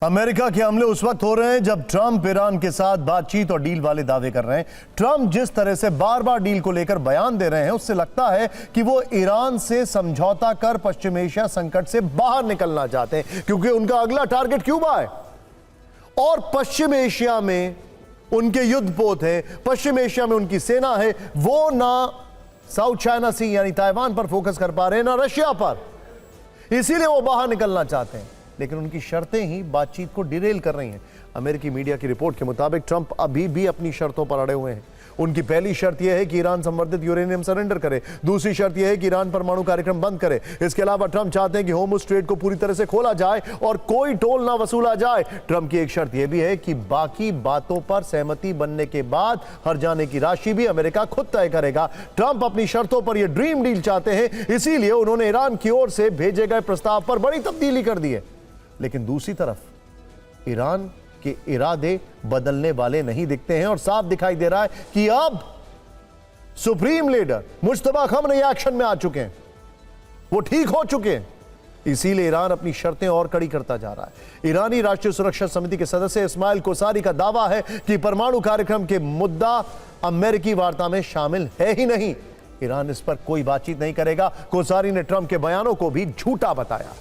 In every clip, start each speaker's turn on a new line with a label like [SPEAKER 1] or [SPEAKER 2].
[SPEAKER 1] America के हमले उस वक्त हो रहे हैं जब ट्रंप ईरान के साथ बातचीत और डील वाले दावे कर रहे हैं। ट्रंप जिस तरह से बार बार डील को लेकर बयान दे रहे हैं, उससे लगता है कि वो ईरान से समझौता कर पश्चिम एशिया संकट से बाहर निकलना चाहते हैं, क्योंकि उनका अगला टारगेट क्यूबा है और पश्चिम एशिया में उनके युद्धपोत है, पश्चिम एशिया में उनकी सेना है। वो ना साउथ चाइना सी यानी ताइवान पर फोकस कर पा रहे हैं, ना रशिया पर, इसीलिए वो बाहर निकलना चाहते हैं। लेकिन उनकी शर्तें ही बातचीत को डिरेल कर रही हैं। अमेरिकी मीडिया की रिपोर्ट के मुताबिक ट्रंप अभी भी अपनी शर्तों पर अड़े हुए हैं। उनकी पहली शर्त यह है कि ईरान संवर्धित यूरेनियम सरेंडर करे। दूसरी शर्त यह है कि ईरान परमाणु कार्यक्रम बंद करे। इसके अलावा ट्रंप चाहते हैं कि होर्मुज़ स्ट्रेट को पूरी तरह से खोला जाए और कोई टोल ना वसूला जाए। ट्रंप की एक शर्त यह भी है कि बाकी बातों पर सहमति बनने के बाद हर जाने की राशि भी अमेरिका खुद तय करेगा। ट्रंप अपनी शर्तों पर यह ड्रीम डील चाहते हैं, इसीलिए उन्होंने ईरान की ओर से भेजे गए प्रस्ताव पर बड़ी तब्दीली कर दी है। लेकिन दूसरी तरफ ईरान के इरादे बदलने वाले नहीं दिखते हैं और साफ दिखाई दे रहा है कि अब supreme leader Mojtaba Khamenei action में आ चुके हैं, वो ठीक हो चुके हैं। इसीलिए ईरान अपनी शर्तें और कड़ी करता जा रहा है। ईरानी राष्ट्रीय सुरक्षा समिति के सदस्य इस्माइल कोसारी का दावा है कि परमाणु कार्यक्रम के मुद्दा अमेरिकी वार्ता में शामिल है ही नहीं। ईरान इस पर कोई बातचीत नहीं करेगा। कोसारी ने ट्रंप के बयानों को भी झूठा बताया।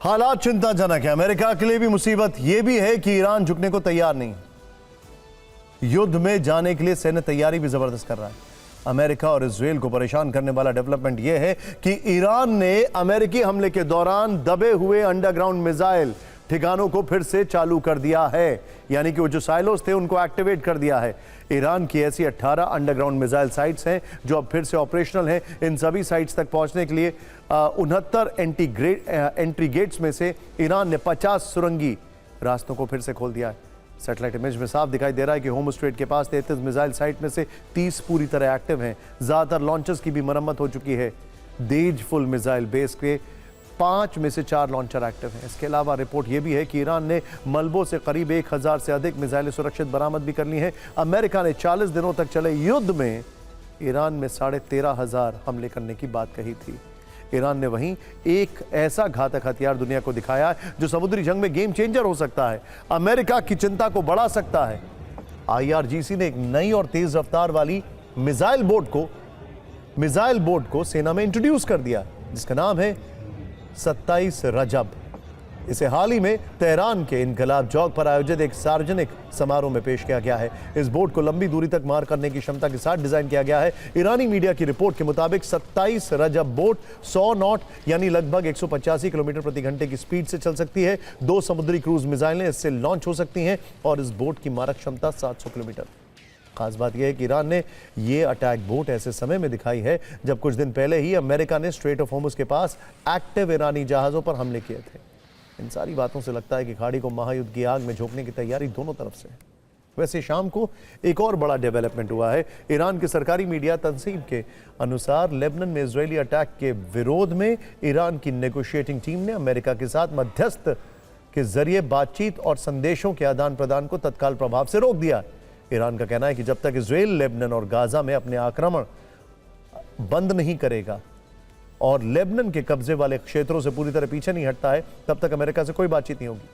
[SPEAKER 1] हालात चिंताजनक है। अमेरिका के लिए भी मुसीबत यह भी है कि ईरान झुकने को तैयार नहीं। युद्ध में जाने के लिए सैन्य तैयारी भी जबरदस्त कर रहा है। अमेरिका और इजराइल को परेशान करने वाला डेवलपमेंट यह है कि ईरान ने अमेरिकी हमले के दौरान दबे हुए अंडरग्राउंड मिसाइल ठिकानों को फिर से चालू कर दिया है, यानी कि वो जो साइलोस थे उनको एक्टिवेट कर दिया है। ईरान की ऐसी 18 अंडरग्राउंड मिसाइल साइट्स हैं जो अब फिर से ऑपरेशनल हैं। इन सभी साइट्स तक पहुंचने के लिए 69 एंट्री गेट्स में से ईरान ने 50 सुरंगी रास्तों को फिर से खोल दिया है। सैटेलाइट इमेज में साफ दिखाई दे रहा है कि होर्मुज़ स्ट्रेट के पास 33 मिसाइल साइट में से 30 पूरी तरह एक्टिव हैं। ज़्यादातर लॉन्चर्स की भी मरम्मत हो चुकी है। देज फुल मिसाइल बेस के 5 में से 4 लॉन्चर एक्टिव हैं। इसके अलावा रिपोर्ट यह भी है कि ईरान ने मलबों से करीब 1000 से अधिक मिसाइलें सुरक्षित बरामद भी कर ली हैं। अमेरिका ने 40 दिनों तक चले युद्ध में ईरान में 13,500 हमले करने की बात कही थी। ईरान ने वहीं एक ऐसा घातक हथियार दुनिया को दिखाया है जो समुद्री जंग में गेम चेंजर हो सकता है, अमेरिका की चिंता को बढ़ा सकता है। IRGC ने एक नई और तेज रफ्तार वाली मिसाइल बोट को सेना में इंट्रोड्यूस कर दिया, जिसका नाम है 27 रजब। इसे हाल ही में तेहरान के इनकलाब चौक पर आयोजित एक सार्वजनिक समारोह में पेश किया गया है। इस बोट को लंबी दूरी तक मार करने की क्षमता के साथ डिजाइन किया गया है। ईरानी मीडिया की रिपोर्ट के मुताबिक 27 रजब बोट 100 नॉट यानी लगभग 185 किलोमीटर प्रति घंटे की स्पीड से चल सकती है। 2 समुद्री क्रूज मिसाइलें इससे लॉन्च हो सकती हैं और इस बोट की मारक क्षमता 700 किलोमीटर। खास बात यह है कि ईरान ने यह अटैक बोट ऐसे समय में दिखाई है जब कुछ दिन पहले ही अमेरिका ने स्ट्रेट ऑफ होर्मुज़ के पास एक्टिव ईरानी जहाज़ों पर हमले किए थे। इन सारी बातों से लगता है कि खाड़ी को महायुद्ध की आग में झोंकने की तैयारी दोनों तरफ से है। वैसे शाम को एक और बड़ा डेवलपमेंट हुआ है। ईरान के सरकारी मीडिया तंसीब के अनुसार लेबनान में इजरायली अटैक के विरोध में ईरान की नेगोशिएटिंग टीम ने अमेरिका के साथ मध्यस्थ के जरिए बातचीत और संदेशों के आदान प्रदान को तत्काल प्रभाव से रोक दिया। ईरान का कहना है कि जब तक इजराइल लेबनान और गाजा में अपने आक्रमण बंद नहीं करेगा और लेबनान के कब्जे वाले क्षेत्रों से पूरी तरह पीछे नहीं हटता है, तब तक अमेरिका से कोई बातचीत नहीं होगी।